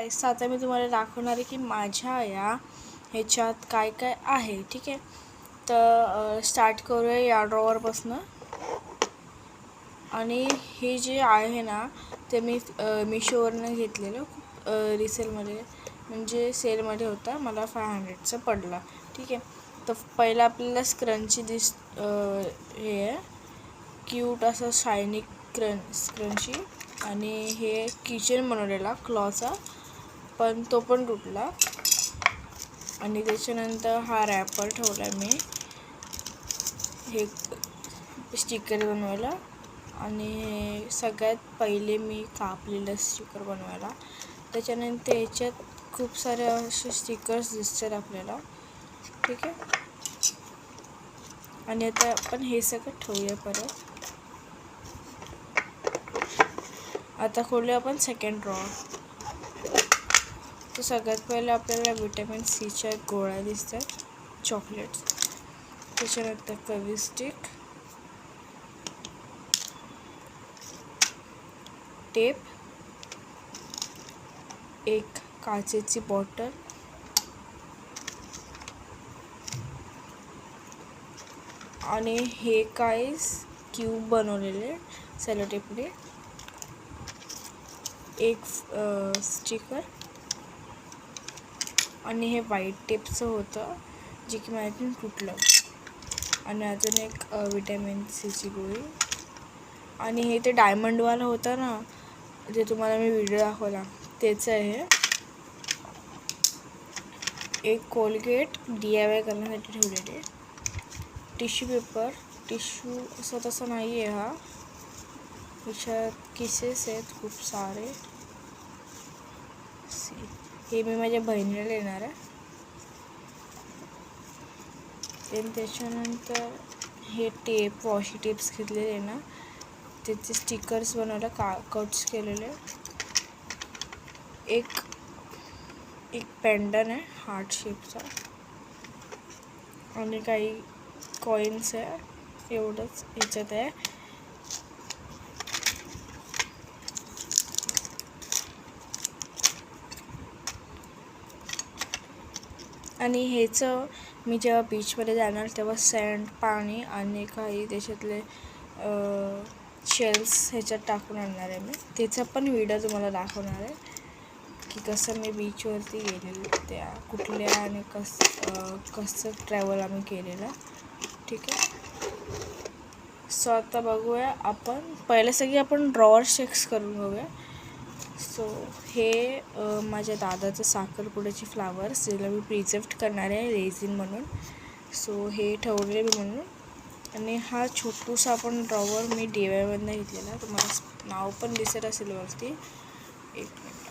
गाईस, आता मी तुम्हाला दाखवणार आहे की माझ्या ह्याच्यात काय काय आहे. ठीक आहे, तर स्टार्ट करूया या ड्रॉवरपासून. आणि हे जे आहे ना ते मी मिशोवरनं घेतलेलं, खूप रिसेलमध्ये म्हणजे सेलमध्ये होता, मला 500चा पडला. ठीक आहे, तर पहिला आपल्याला स्क्रंची हे आहे क्यूट असं शायनी स्क्रंची. आणि हे किचन बनवलेला क्लॉचा, पण तो पण तुटला. आणि त्याच्यानंतर हा रॅपर ठेवला मी हे स्टिकर बनवायला. आणि हे सगळ्यात पहिले मी कापलेलं स्टिकर बनवायला. त्याच्यानंतर याच्यात खूप सारे असे स्टिकर्स दिसतात आपल्याला. ठीक आहे, आणि आता आपण हे सगळं ठेवूया परत. आता खोलूया आपण सेकंड ड्रॉवर. तर सगळ्यात पहिले आपल्याला विटॅमिन सीच्या गोळ्या दिसतात, चॉकलेट्स. त्याच्यानंतर फेविस्टिक, टेप, एक काचेची बॉटल, आणि हे काय क्यूब बनवलेले सेलो टेपने, एक स्टिकर, आणि हे व्हाईट टेपचं होतं जे की माझ्यातून तुटलं. आणि अजून एक विटॅमिन सीची गोळी. आणि हे ते डायमंडवालं होतं ना, जे तुम्हाला मी व्हिडिओ दाखवला, त्याचं आहे. एक कोलगेट DIY करण्यासाठी ठेवलेले. टिश्यू पेपर, टिश्यू असं तसं नाही आहे हा, ह्याच्यात किसेस आहेत खूप सारे. हे मी माझ्या बहिणीला देणार आहे. त्याच्यानंतर हे टेप, वॉशी टेप्स घेतलेले ना, त्याचे स्टिकर्स बनवायला कट्स केलेले. एक पेंडन आहे हार्ट शेपचा, आणि काही कॉईन्स आहे. एवढंच ह्याच्यात आहे. आणि ह्याचं मी जेव्हा बीचमध्ये जाणार तेव्हा सँड, पाणी आणि काही त्याच्यातले शेल्स ह्याच्यात टाकून आणणार आहे मी. त्याचा पण व्हिडिओ तुम्हाला दाखवणार आहे की कसं मी बीचवरती गेलेलं, त्या कुठल्या आणि कसं ट्रॅव्हल आम्ही केलेलं. ठीक आहे, सो आता बघूया आपण. पहिलं सगळी आपण ड्रॉवर चेक्स करून बघूया. सो हे माझ्या दादाचं साखरपुड्याची फ्लावर्स, ज्याला मी प्रिझर्व्ड करणार आहे रेझिन म्हणून. सो हे ठेवले मी म्हणून. आणि हा छोटूसा आपण ड्रॉवर मी DIYमधनं घेतलेला, तुम्हाला नाव पण दिसत असेल वरती. एक मिनिट,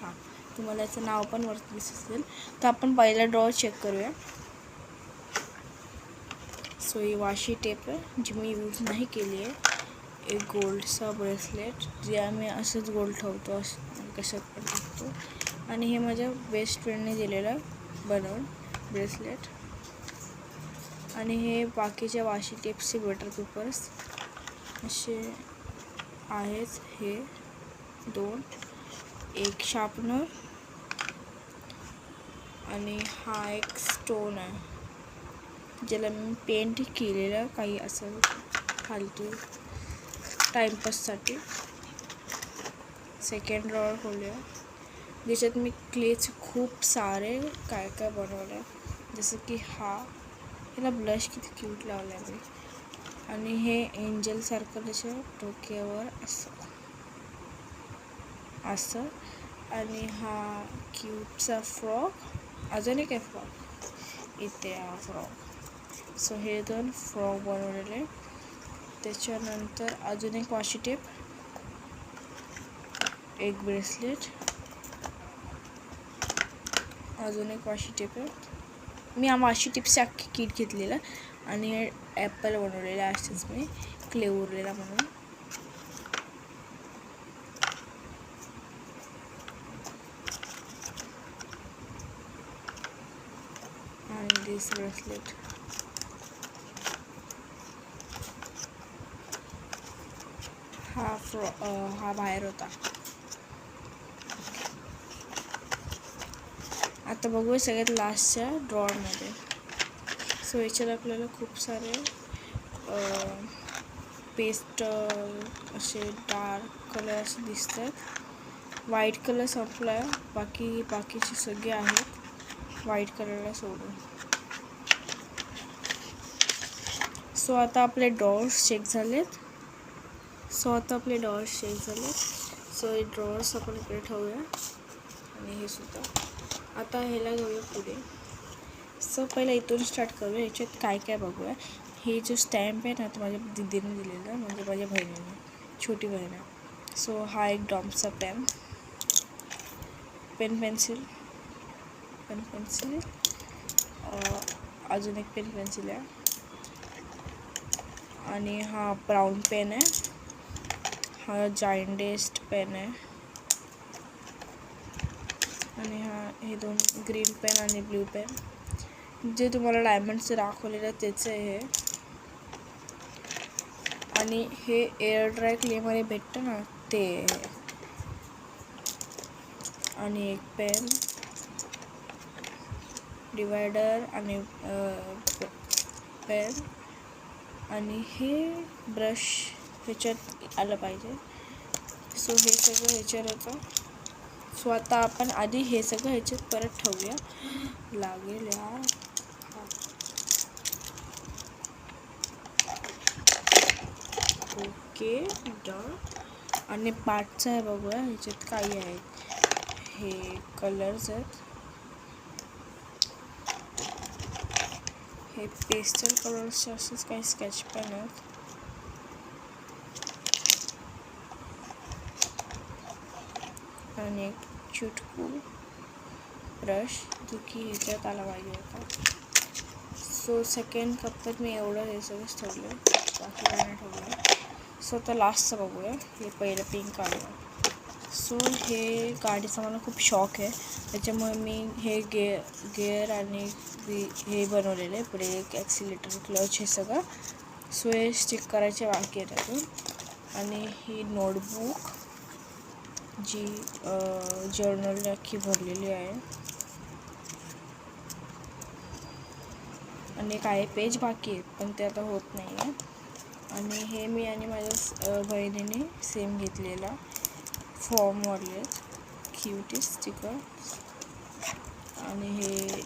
हां, तुम्हाला याचं नाव पण वरती दिसत असेल. तर आपण पहिला ड्रॉवर चेक करूया. सो ही वाशी टेप आहे जी मी यूज नाही केली आहे. एक गोल्डचा ब्रेसलेट, जे आम्ही असंच गोल्ड ठेवतो, असं कशात पण टाकतो. आणि हे माझ्या बेस्ट फ्रेंडने दिलेलं बनवून ब्रेसलेट. आणि हे बाकीच्या वाशी टेप्सचे बटर पेपर्स असे आहेत, हे 2. एक शार्पनर, आणि हा एक स्टोन आहे ज्याला मी पेंट केलेलं काही असं फालतू टाईमपाससाठी. सेकंड ड्रॉवर खोलूया, ज्याच्यात मी क्लेचे खूप सारे काय काय बनवलं, जसं की ह्याला ब्लश किती क्यूट लावला आहे मी. आणि हे एंजलसारखं त्याच्या डोक्यावर असं. आणि हा क्यूटचा फ्रॉक, अजून एक आहे फ्रॉक इथे, हा फ्रॉक. सो हे 2 फ्रॉक बनवलेले. त्याच्यानंतर अजून एक वाशी टेप, एक ब्रेसलेट, अजून एक वाशी टेप आहे. मी वाशी टिप्सचे अख्खी किट घेतलेलं. आणि ॲपल बनवलेलं असंच मी, क्ले उरलेला म्हणून. आणि दिस ब्रेसलेट. हा बाहेर होता. आता बघूया सगळ्यात लास्टच्या ड्रॉवरमध्ये. सो याच्यात आपल्याला खूप सारे पेस्टल असे डार्क कलर असे दिसतात. व्हाईट कलर संपला आहे, बाकीचे सगळे आहेत व्हाईट कलरला सोडून. सो आता आपले ड्रॉवर्स चेक झालेत. सो हे ड्रॉवर्स आपण इकडे ठेवूया आणि हे सुद्धा. आता ह्याला घेऊया पुढे. सो पहिला इथून स्टार्ट करूया. ह्याच्यात काय काय बघूया. हे जो स्टॅम्प आहे ना, तो माझ्या दीदीने दिलेला, म्हणजे माझ्या बहिणीने, छोटी बहीण आहे. सो हा एक डॉम्सचा पेन्सिल अजून एक पेन्सिल आहे. आणि हा ब्राऊन पेन आहे. हा जायंटेस्ट पेन आहे. आणि हे दोन ग्रीन पेन आणि ब्ल्यू पेन, जे तुम्हाला डायमंडचं दाखवलेलं त्याचं आहे हे. आणि हे एअर ड्राय क्लेमध्ये भेटतं ना, ते आहे. आणि एक पेन, डिवायडर आणि पेन. आणि हे ब्रश ह्याच्यात आलं पाहिजे. सो हे सगळं ह्याच्यात होतं. सो आता आपण आधी हे सगळं ह्याच्यात परत ठेवूया लागेल यार. Okay done. आणि पार्टचं आहे बघूया ह्याच्यात काही आहेत. हे कलर्स आहेत, हे पेस्टल कलर्सचे असेच काही स्केच पेन आहेत. आणि एक चुटकू ब्रश, जो की ह्याच्यात आला पाहिजे होता. सो सेकंड कप्प्यात मी एवढं हे सगळंच ठेवलं, बाकी काय नाही ठेवलं. सो आता लास्टचं बघूया. हे पहिलं पिंक आलं. सो हे गाडीचा मला खूप शॉक आहे, त्याच्यामुळे मी हे गेअर आणि हे बनवलेलं आहे. पुढे एक ॲक्सिलेटर, क्लच, हे सगळं. सो हे स्टिक करायचे बाकी आहे त्यातून. आणि ही नोटबुक, जी जर्नल अख्खी भरलेली आहे. आणि काही पेज बाकी आहेत, पण ते आता होत नाही आहे. आणि हे मी आणि माझ्या बहिणीने सेम घेतलेला फॉर्मवाले क्यूटी स्टिकर. आणि हे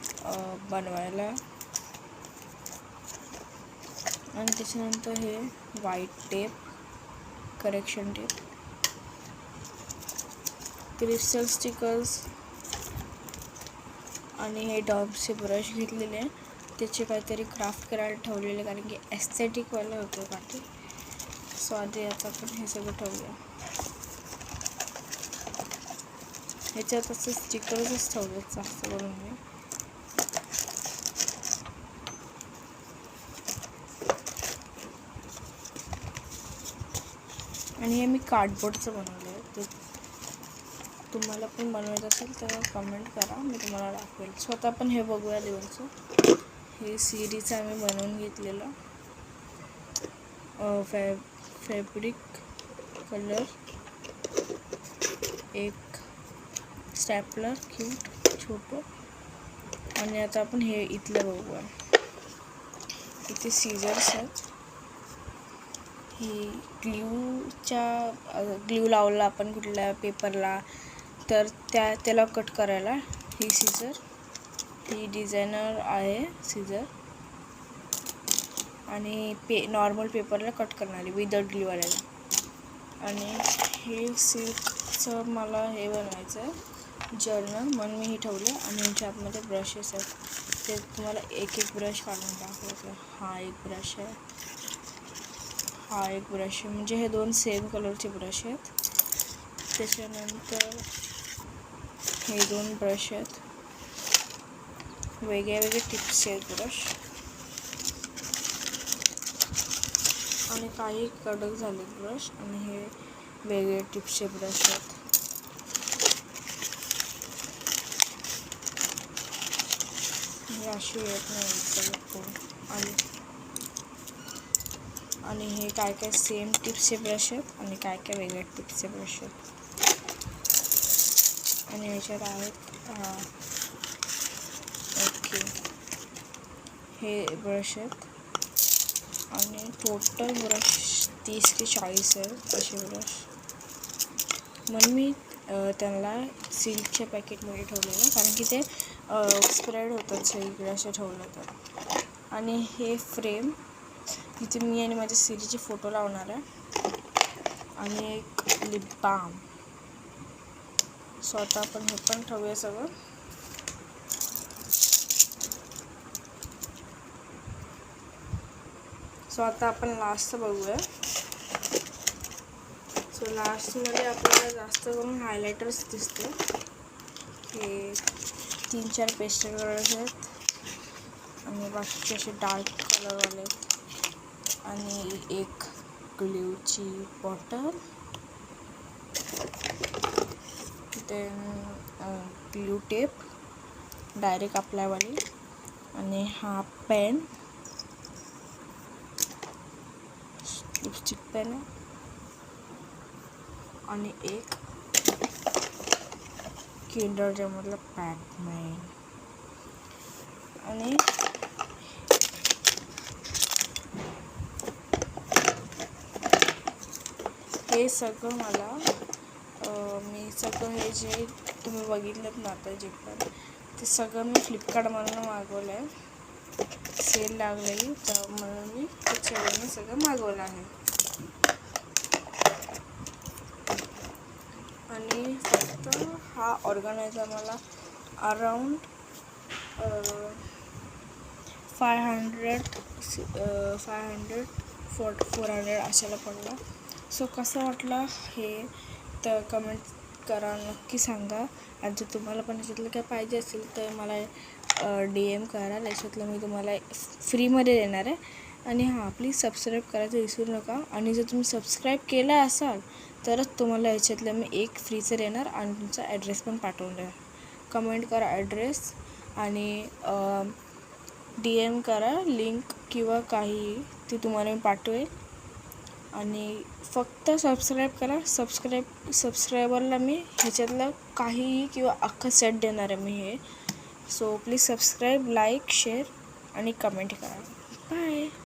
बनवायला. आणि त्याच्यानंतर हे white tape, correction tape, crystal stickers. आणि हे डॉम्सचे ब्रश घेतलेले आहे, त्याचे काहीतरी क्राफ्ट करायला ठेवलेले, कारण की एस्थेटिकवालं होतं काठी. सो आधी आता आपण हे सगळं ठेवूया. ह्याच्यात असं स्टिकर्सच ठेवलेत जास्त करून मी. आणि हे मी कार्डबोर्डचं बनवलं आहे. ते तुम्हाला पण बनवायचं असेल तर कमेंट करा, मी तुम्हाला दाखवेल. स्वतः पण हे बघूया लेवलचं. हे सीडीचं आम्ही बनवून घेतलेलं. फॅब्रिक कलर, एक स्टॅपलर क्यूट छोटं. आणि आता आपण हे इथलं बघूया. इथे सीझर्स आहेत. ही ग्ल्यू लावला आपण कुठल्या पेपरला, तर त्याला कट करायला ही सीझर. ही डिझायनर आहे सीझर. आणि नॉर्मल पेपरला कट करणारी विदाउट ग्ल्यूवाल्याला. आणि हे सिल्कचं मला हे बनवायचं आहे जर्नल, म्हणून मी हे ठेवलं. आणि ह्याच्या आतमध्ये ब्रशेस आहेत, ते तुम्हाला एक एक ब्रश काढून दाखवायचं. हा एक ब्रश आहे, हा एक ब्रश आहे, म्हणजे हे दोन सेम कलरचे ब्रश आहेत. त्याच्यानंतर हे दोन ब्रश आहेत, वेगळे टिप्सचे आहेत ब्रश. आणि काही कडक झाले ब्रश. आणि हे वेगळे टिप्सचे ब्रश आहेत. हे अशी येत नाही. आणि हे काय काय सेम टिप्सचे ब्रश आहेत आणि काय काय वेगळे टिप्सचे ब्रश आहेत. आणि ह्याच्यात आहेत ओके, हे ब्रश आहेत आणि टोटल ब्रश 30 ते 40 आहेत असे ब्रश. म्हणून मी त्यांना सिल्कच्या पॅकेटमध्ये ठेवलेलं, कारण की ते स्प्रेड होतात सगळीकडे असे ठेवलं तर. आणि हे फ्रेम जिथे मी आणि माझ्या सिरीचे फोटो लावणार आहे. आणि एक लिप बाम. सो आता आपण हे पण ठेवूया सगळं. सो आता आपण लास्ट बघूया. सो लास्टमध्ये आपल्याला जास्त करून हायलायटर्स दिसते. हे 3-4 पेस्टल कलर्स आहेत आणि बाकीचे असे डार्क कलरवाले आहेत. आणि एक ग्लूची bottle, then glue tape direct अप्लायवाली, आणि हा पेन, लिपस्टिक पेन आहे, आणि एक किंडर जॉयमधला पॅकमॅन. आणि हे सगळं मला मी सगळं हे जे तुम्ही बघितलं ना आता जे पण, ते सगळं मी फ्लिपकार्टमधून मागवलं आहे. सेल लागलेली तर म्हणून मी त्याच्यावरून सगळं मागवलं आहे. आणि फक्त हा ऑर्गनायझर मला अराउंड 400 अशाला पडला. सो कसं वाटलं हे तर कमेंट करा, नक्की सांगा. आणि जर तुम्हाला पण याच्यातलं काय पाहिजे असेल तर मला DM करा, याच्यातलं मी तुम्हाला फ्रीमध्ये देणार आहे. आणि हां, प्लीज सबस्क्राईब करायचं विसरू नका. आणि जर तुम्ही सबस्क्राईब केलं असाल तरच तुम्हाला याच्यातलं मी एक फ्रीचं देणार आणि तुमचा ॲड्रेस पण पाठवून द्या. कमेंट करा ॲड्रेस आणि DM करा लिंक किंवा काही, ती तुम्हाला मी पाठवेल. आणि फक्त सबस्क्राईब करा. सबस्क्रायबरला मी ह्याच्यातलं काहीही किंवा अख्खं सेट देणार आहे मी हे. So please subscribe, like, share आणि कमेंट करा. बाय.